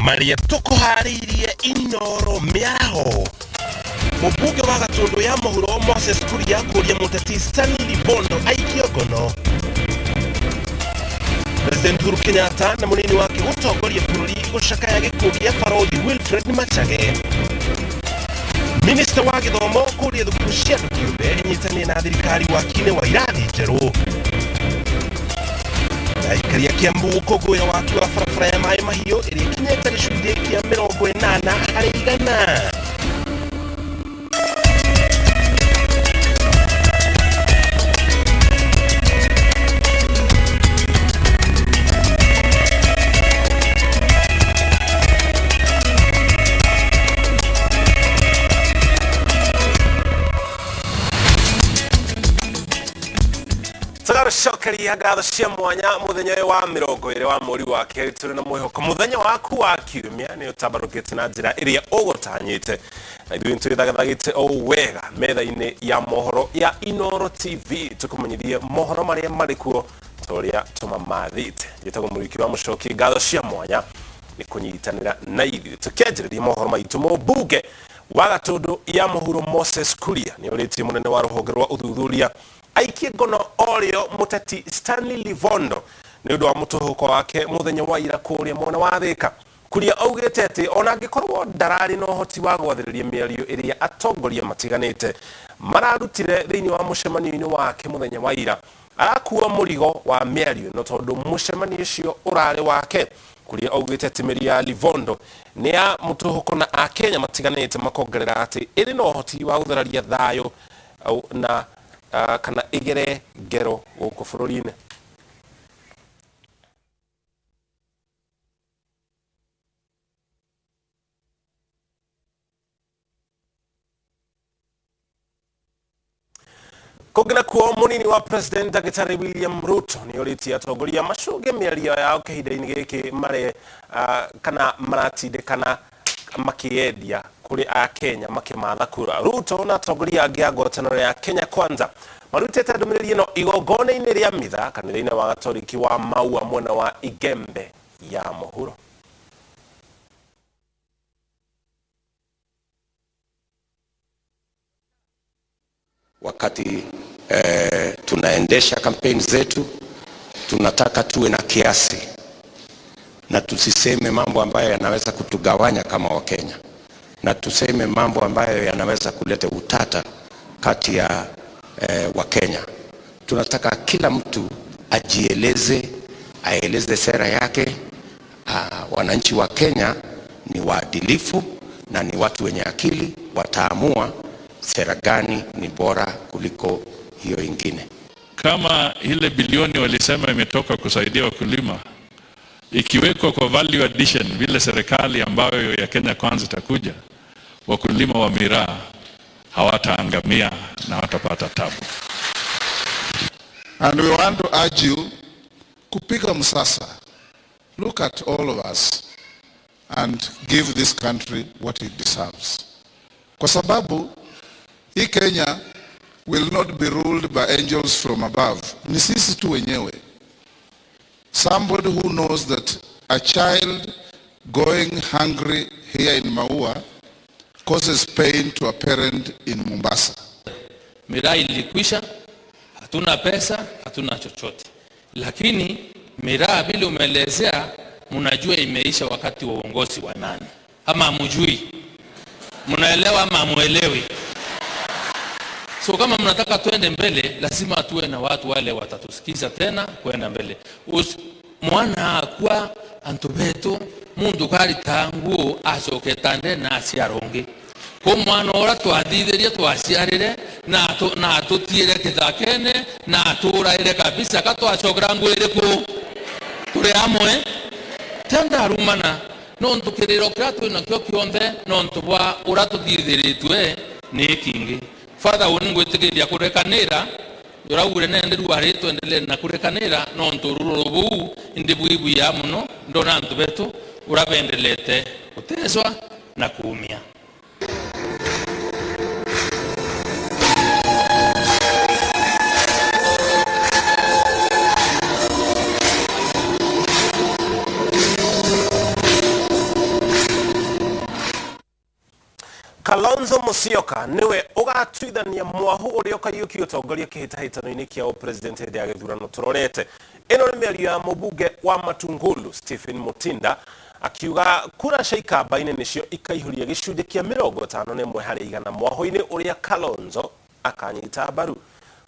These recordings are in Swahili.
Maria tukuharirie Inooro Miaraho. Mubuge wa Gatundu ya Mohuro Moses Kuria kuria muteti Stanley Bondo aikiogono. President Uhuru Kenyatta na munini wake utongoria bururi gucakaya gikundi ya Farothi Wilfred Machage. Minister wa githomo kuria thukuru cia kiumbe nyitanie na thirikari wakine wa irathi njeru. Aikari ya Kiambu kugwira watu wa barabara ya Mai Mahiu iria kinyete gicunjĩ kia 80%. Shokari hagatho cia mwanya muthenya wa 20 wa mweri wa keri turi na mwihoko muthenya waku wa kiumia ni utabarukite na njira iria ugutanyite na ithuĩ twithagatagite o wega metha-ini ya mohoro ya Inooro TV tukumenyithie mohoro maria mari kuo toria tumamathite njitagwo Mũriki wa Mũchoki ngatho cia mwanya ni kunyitanira na ithuĩ tukianjĩrĩria mohoro maitu mũmbunge wa Gatundu ya Mũhuro Moses Kuria ni ũrĩtie mũnene wa rũhonge rwa ũthuthuria aikie ngono orio muteti Stanley Bondo ni undu wa mutuhuko wake muthenya wa ira kuria mwena wa Thika. Kuria augite ati ona angikorwo ndarari no hoti wa gwathĩrĩria mĩario iria atongoria matiganite mararutire thiini wa mucemanio wake muthenya wa ira arakuwa murigo wa mĩario no tondu mucemanio ucio urari wake. Kuria augite ati mĩario ya Livondo ni ya mutuhuko na akenya matiganite makongerera ati iri no hoti wa guthararia thayo na kana igere ngero guku bururi-ini. Kugina kuo munini wa President Dagitari William Ruto ni uritie atongoria macuge mĩario yao kahinda-ini giki mari kana maratindikana makiendia kuri a Kenya makimatha kura. Ruto na atongoria angi a ngwatanĩro ya Kenya Kwanza marutite ndũmĩrĩri ĩno igongona-inĩ rĩa mitha kanitha-inĩ wa Gatoriki wa Maua mwena wa Igembe ya Mũhuro. Wakati tunaendesha kampeni zetu tunataka tuwe na kiasi na tusiseme mambo ambayo yanaweza kutugawanya kama Wakenya, na tuseme mambo ambayo yanaweza kuleta utata kati ya Wakenya. Tunataka kila mtu ajieleze, aeleze sera yake. Wananchi wa Kenya ni waadilifu na ni watu wenye akili, wataamua sera gani ni bora kuliko hiyo ingine. Kama ile bilioni walisema imetoka kusaidia wakulima, ikiwekwa kwa value addition vile serikali ambayo ya Kenya Kwanza itakuja, wakulima wa miraa hawataangamia na watapata tabu. And we want to urge you kupiga msasa. Look at all of us and give this country what it deserves. Kwa sababu hii Kenya will not be ruled by angels from above. Ni sisi tu wenyewe. Somebody who knows that a child going hungry here in Maua causes pain to a parent in Mombasa. Miraa ilikwisha, hatuna pesa, hatuna chochote. Lakini miraa vile umeelezea, mnajua imeisha wakati wa uongozi wa nani? Ama hamjui? Mnaelewa ama hamuelewi? So kama mnataka tuende mbele, lazima tuwe na watu wale watatusikiza tena kwenda mbele. Mwana akwa antubetu mundu kari tangu acoketande na aciaronge. Ko mwana ora twathithirie twaciarire na tutiire kithakene na turaire kabisa katwacokera ngwire ku turi amwe tenda rumana no ntukiriro kira twina kyo kionde no ntubwa ura tuthithiritwe ni kingi. Father uningwitigiria kurekanira uraure nende ruare tuendelee na kurekanira no ntururo buu indi buibu ya muno ndona ntubetu urabendelete kuteswa na kuumia. Kalonzo Musyoka niwe ugatwithania mwahu uria ukayuki utongoria kihitahitano-ini kia president hĩndĩ ya gĩthurano turorete. Ĩno nĩ mĩario ya mũbunge wa Matungulu Stephen Mutinda akiuga kura cia ikamba-inĩ nĩcio ikaihuria gĩcunjĩ kĩa 51 harĩ igana mwahu-inĩ uria Kalonzo akanyita mbaru.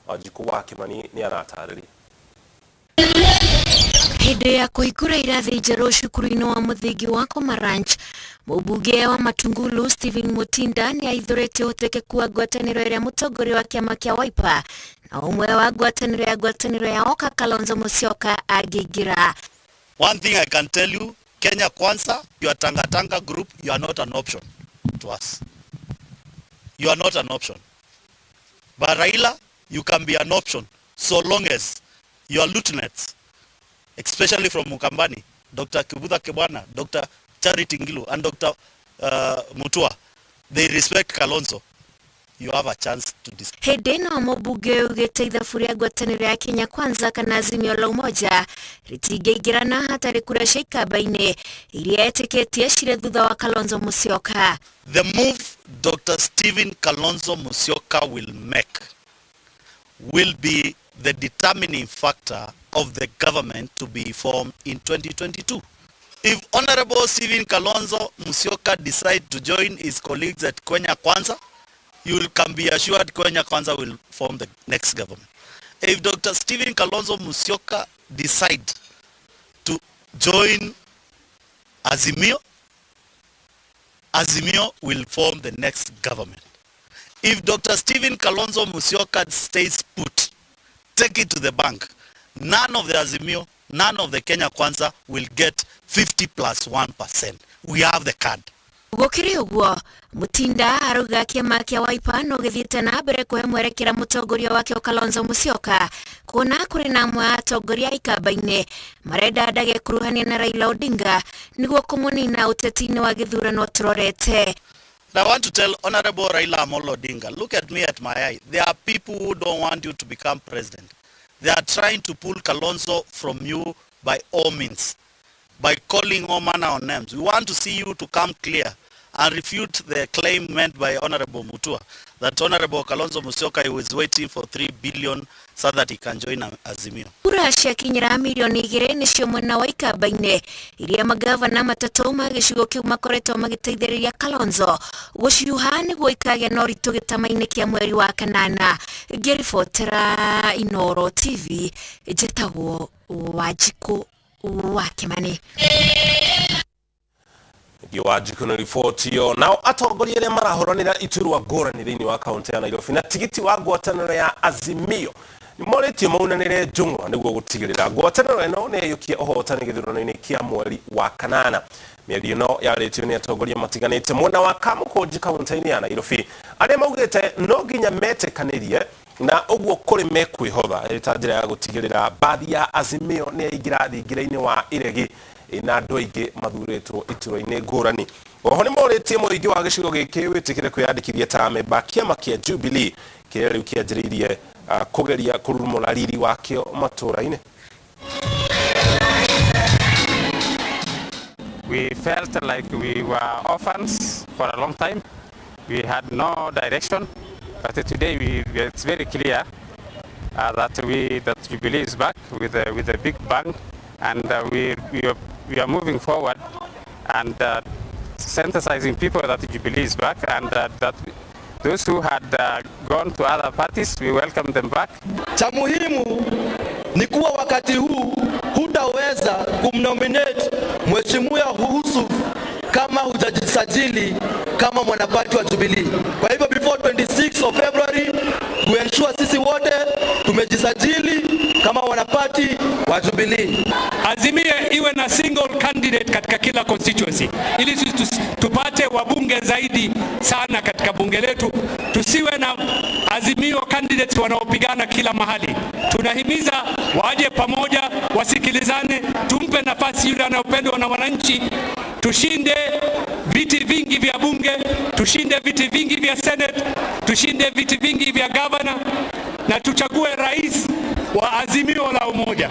Wanjiku wa Kimani nĩ aratarĩria. Hĩndĩ ya kũhingũra irathi njerũ cukuru-inĩ wa mũthingi wa Koma Ranch, mũbunge wa Matungulu Stephen Mutinda nĩ aithũrĩtie ũhotekeku wa ngwatanĩro ĩrĩa mũtongoria wa kĩama kĩa Wiper na ũmwe wa ngwatanĩro ya Oka Kalonzo Musyoka angĩingĩra. One thing I can tell you, Kenya Kwanza, your Tanga group, you are not an option to us. You are not an option. But Raila, you can be an option so long as your lieutenants, especially from Mukambani, Dr. Kibudha Kebwana, Dr. Charity Ngilu, and Dr. Mutua, they respect Kalonzo. You have a chance to discuss. Hĩndĩ ĩno mũbunge ugĩte ithabu rĩa ngwatanĩro ya Kenya Kwanza kana Azimio la Umoja ritingĩingĩrana hatarĩ kura cia ikamba-inĩ iria etĩkĩtie cirĩ thutha wa Kalonzo Musyoka. The move Dr. Stephen Kalonzo Musyoka will make will be the determining factor of the government to be formed in 2022. If Honorable Stephen Kalonzo Musyoka decide to join his colleagues at Kenya Kwanza, you can be assured Kenya Kwanza will form the next government. If Dr. Stephen Kalonzo Musyoka decide to join Azimio, Azimio will form the next government. If Dr. Stephen Kalonzo Musyoka stays put, take it to the bank, none of the Azimio, none of the Kenya Kwanza will get 50+1%. We have the card. Gũkĩrĩ ũguo, Mutinda arauga kĩama kĩa Wiper no gĩthiĩte na mbere kũhe mwerekera mũtongoria wake Kalonzo Musyoka kuona kũrĩ na amwe a atongoria a ikamba-inĩ marenda ndagekuruhania na Raila Odinga nĩguo kũmũnina ũteti-inĩ wa gĩthurano turorete. I want to tell Honorable Raila Amolo Odinga, look at me at my eye. There are people who don't want you to become president. They are trying to pull Kalonzo from you by all means, by calling all manner of names. We want to see you to come clear and refute the claim made by Honorable Mutua that Honorable Kalonzo Musyoka is waiting for 3 billion so that he can join Azimio. Kura ciakinyĩra milioni 2 nĩcio mwena wa ikamba-inĩ iria magavana matatũ ma gĩcigo kĩu makoretwo magĩteithĩrĩria Kalonzo gũciuha nĩguo ikagĩa na ũritũ gĩtama-inĩ kĩa mweri wa kanana. Ngĩribotera Inooro TV, njĩtagwo Wanjiku wa Kimani. Wanjiku na riboti yo. Nao atongoria arĩa marahoranĩra iturwa ngũrani thĩinĩ wa kaunti ya Nairobi na tigiti wa ngwatanĩro ya Azimio nĩmoretio maunanĩre njũng'wa nĩguo gũtigĩrĩra ngwatanĩro ĩno nĩyũkia ũhotani gĩthurano-inĩ kĩa mweri wa kanana. Mĩario ĩno yarĩtio nĩ atongoria matiganĩte mwena wa Kamũkũnji kaunti-inĩ ya Nairobi arĩa maugĩte no nginya metĩkanĩrie na ũguo kũrĩ mekwĩhotha ta njĩra ya gũtigĩrĩra bathi ya Azimio nĩyaingĩra thingira-inĩ wa iregi na andũ aingĩ mathurĩtwo iturwa-inĩ ngũrani. Oho nĩmorĩtie mũingĩ wa gĩcigo gĩkĩ wĩtĩkĩre kwĩyandĩkithia ta memba kĩama kĩa Jubilee kĩrĩa rĩu kĩanjĩrĩirie kũgeria kũrurumũra riri wakĩo matũra-inĩ. We felt like we were orphans for a long time. We had no direction, but today it's very clear that Jubilee is back with a big bang, and we are moving forward and synthesizing people that Jubilee is back, and that those who had gone to other parties, we welcome them back. Cha muhimu ni kuwa wakati huu hutaweza kumnominate Mheshimiwa Husu kama hujajisajili kama mwanapati wa Jubilee. Kwa hivyo before 26 of February we ensure sisi wote tumejisajili kama wanapati wa Jubilee. Azimio iwe na single candidate katika kila constituency ili tupate wabunge zaidi sana katika bunge letu. Tusiwe na Azimio candidates wanaopigana kila mahali. Tunahimiza waje pamoja, wasikilizane, tumpe nafasi yule anayopendwa na wananchi. Tushinde viti vingi vya bunge, tushinde viti vingi vya Senate, tushinde viti vingi vya governor na tuchague rais wa Azimio la Umoja.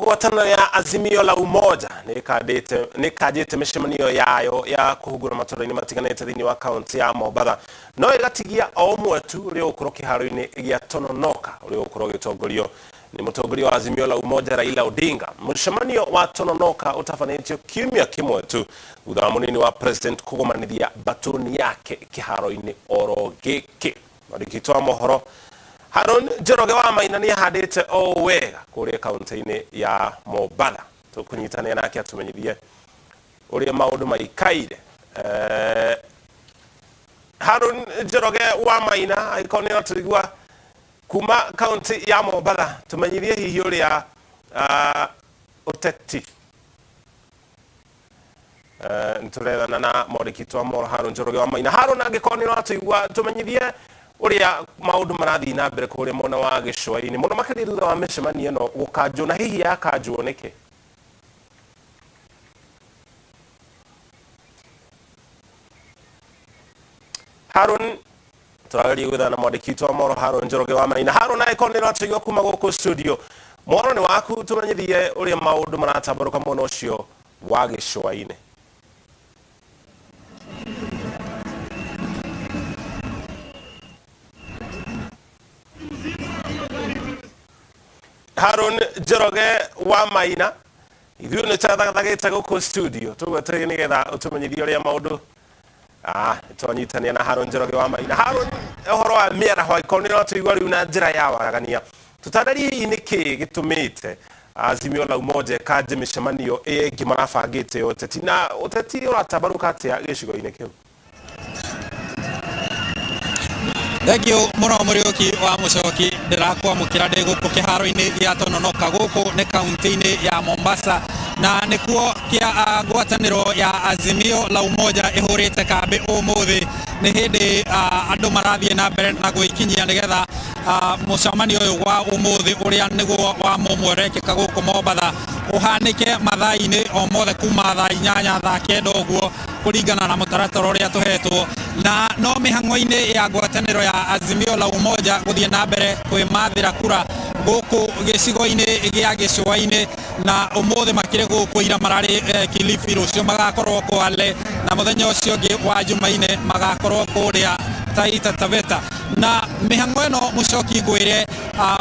ngwatanĩro ya Azimio la Umoja nĩkanjĩte mĩcemanio yayo ya kũhungura matũra-inĩ matiganĩte thĩinĩ wa kaunti ya Mombatha no ĩgatigia o ũmwe tu ũrĩa ũgũkorwo kĩharo-inĩ gĩa Tononoka ũrĩa ũgũkorwo ũgĩtongorio nĩ mũtongoria wa Azimio la Umoja Raila Odinga. Mũcemanio wa Tononoka ũtabanĩtio kiumia kĩmwe tu thutha wa mũnini wa president kũgomanithia batoni yake kĩharo-inĩ oro gĩkĩ. Mwandĩki wa mohoro Haron Njoroge wa Maina nĩ ahandĩte o wega kũrĩa kaunti-inĩ ya Mombatha. Tũkũnyitanĩra nake atũmenyithie ũrĩa maũndũ maikaire. Haron Njoroge wa Maina aikoni atũigua kuma kaunti ya Mombatha, tũmenyithie hihi ũrĩa ũteti nĩtũrethana na mwandĩki wa mohoro Haron Njoroge wa Maina. Haron angĩkorwo nĩ atũigua tũmenyithie ũrĩa maũndũ marathiĩ na mbere kũrĩa mwena wa gĩcũa-inĩ mũno makĩria thutha wa mĩcemanio ĩno gũkanjwo na hihi yakanjwo nĩkĩ? Haron tũrageria gwethana na mwandĩki wa mohoro Haron Njoroge wa Maina. Haron angĩkorwo nĩ atũigua kuma gũkũ studio, mohoro nĩ waku, tũmenyithie ũrĩa maũndũ maratambarũka mwena ũcio wa gĩcũa-inĩ. Haron Njoroge wa Maina ithuĩ nĩ tũthagathagĩte gũkũ studio tũgwetereire nĩgetha ũtũmenyithie ũrĩa maũndũ nĩtwanyitanĩra na Haron Njoroge wa Maina. Haron, ũhoro wa mĩaraho angĩkorwo nĩ ũratũigua rĩu na njĩra ya waragania, tũtarĩrie hihi nĩkĩ gĩtũmĩte Azimio la Umoja kanje mĩcemanio ĩngĩ marabangĩte ũteti na ũteti ũratambarũka atĩa gĩcigo-inĩ kĩu? Thengio mũno Mũriũki wa Mũcoki, ndĩrakwamũkĩra ndĩ gũkũ kĩharo-inĩ gĩa Tononoka gũkũ nĩ kaunti-inĩ ya Mombasa na nĩkuo kĩa ngwatanĩro ya Azimio la Umoja ĩhũrĩte kambĩ ũmũthĩ. Nĩ hĩndĩ andũ marathiĩ na mbere na gwĩkinyia nĩgetha mũcemanio ũyũ wa ũmũthĩ ũrĩa nĩguo wa mũmwe ũrekĩka gũkũ Mombatha ũhanĩke mathaa-inĩ o mothe kuma thaa 8 thaa 9 ũguo kũringana na mũtaratara ũrĩa tũhetwo, na no mĩhang'o-inĩ ya ngwatanĩro ya Azimio la Umoja gũthiĩ na mbere kwĩmathĩra kura gũkũ gĩcigo-inĩ gĩa gĩcũa-inĩ, na ũmũthĩ makĩrĩ gũkũ ira mararĩ Kilifi, rũciũ magakorwo Kwale na mũthenya ũcio ũngĩ wa Jumaine magakorwo kũrĩa Taita Taveta. Na mĩhang'o ĩno Mũcoki ngwĩre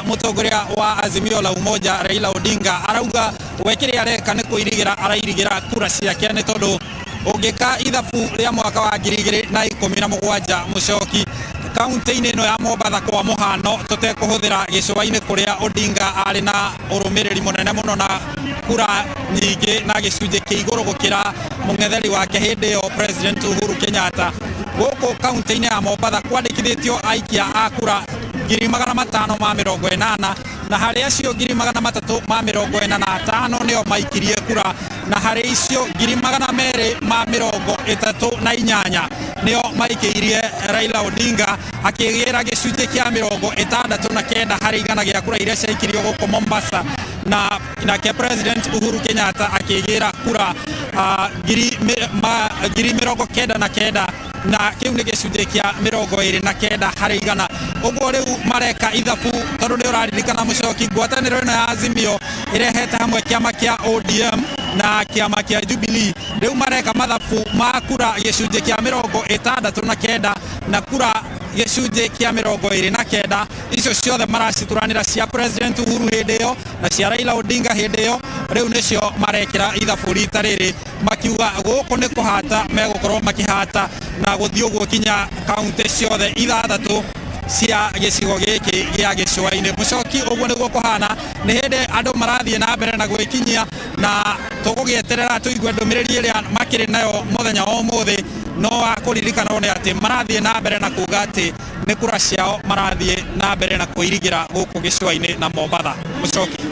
mũtongoria wa Azimio la Umoja Raila Odinga arauga we kĩrĩa areka nĩ kũirigĩra arairigĩra kura ciake, nĩ tondũ ũngĩka ithabu rĩa mwaka wa 2017 Mũcoki kaunti-inĩ ĩno ya Mombatha kwa mũhano tũtekũhũthĩra gĩcũa-inĩ kũrĩa Odinga arĩ na ũrũmĩrĩri mũnene mũno na kura nyingĩ na gĩcunjĩ kĩa igũrũ gũkĩra mũng'etheri wake hĩndĩ ĩyo President Uhuru Kenyatta. Gũkũ kaunti-inĩ ya Mombatha kwandĩkithĩtio aikia a kura 580 na harĩ acio 345 nĩo maikirie kura, na harĩ icio 238 nĩo maikĩirie Raila Odinga akĩgĩra gĩcunjĩ kĩa 69 harĩ igana gĩa kura iria ciaikirio gũkũ Mombasa, na nake President Uhuru Kenyatta akĩgĩra kura 99 na kĩu nĩ gĩcunjĩ kĩa 29 harĩ igana. Ũguo rĩu mareka ithabu tondũ nĩ ũraririkana Mũcoki ngwatanĩro ĩno ya Azimio ĩrehete hamwe kĩama kĩa ODM na kĩama kĩa Jubilee. Rĩu mareka mathabu ma kura gĩcunjĩ kĩa 69 na kura gĩcunjĩ kĩa 29, icio ciothe maracituranĩra cia President Uhuru hĩndĩ ĩyo na cia Raila Odinga hĩndĩ ĩyo. Rĩu nĩcio marekĩra ithabu rita rĩrĩ makiuga gũkũ nĩ kũhata megũkorwo makĩhata na gũthiĩ ũguo kinya kaunti ciothe 6 cia gĩcigo gĩkĩ gĩa gĩcũa-inĩ. Mũcoki ũguo nĩguo kũhana, nĩ hĩndĩ andũ marathiĩ na mbere na gwĩkinyia na tũgũgĩeterera tũigue ndũmĩrĩri ĩrĩa makĩrĩ nayo mũthenya wa ũmũthĩ, no wa kũririkanwo nĩ atĩ marathiĩ na mbere na kuga atĩ nĩ kura ciao marathiĩ na mbere na kũirigĩra gũkũ gĩcũa-inĩ na Mombatha. Mũcoki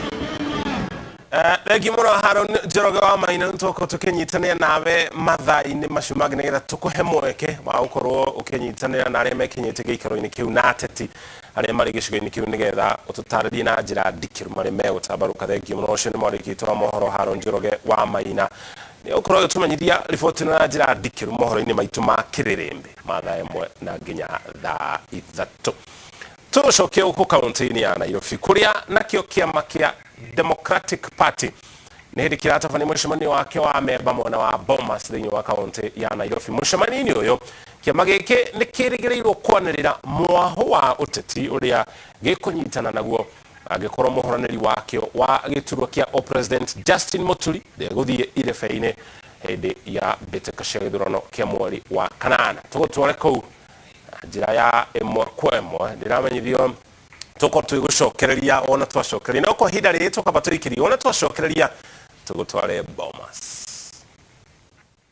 Regi mũno Haron Njoroge wa Maina, nĩtũkorwo tũkĩnyitanĩra nawe mathaa-inĩ macio mangĩ nĩgetha tũkũhe mweke wa gũkorwo ũkĩnyitanĩra na arĩa mekinyĩte gĩikaro-inĩ kĩu na ateti arĩa marĩ gĩcigo-inĩ kĩu nĩgetha ũtũtarĩrie na njĩra ndikĩru marĩa megũtambarũka. Thengio mũno, ũcio nĩ mwandĩki wa mohoro Haron Njoroge wa Maina, nĩ ũkorwo ũgĩtũmenyithia riboti na njĩra ndikĩru mohoro-inĩ maitũ ma kĩrĩrĩmbĩ mathaa 1 na nginya thaa 3. tugucokia uko kaunti-ini ya Nairobi kuria nakio kiama kia Democratic Party nä hä ndä kä ratabania mũcemanio wake wa memba mwena wa Bomas thĩinĩ wa kaunti ya Nairobi. Mũcemanio-inĩ ũyũ kĩama gĩkĩ nĩ kĩrĩgĩrĩirwo kwanĩrĩra mwaho wa ũteti ũrĩa gĩkũnyitana naguo angĩkorwo mũhũranĩri wakĩo wa gĩturwa kĩa President Justin Muturi ndegũthiĩ irebe-inĩ hĩndĩ ya mbĩtĩka cia gĩthurano kĩa mweri wa kanana. Tũgũtware kũu njĩra ya ĩmwe kwa ĩmwe ndĩramenyithio tuko twigucokereria ona twacokereria no kwa hinda rĩrĩ tukaba tũrikĩrie ona twacokereria tũgũtware Bomas.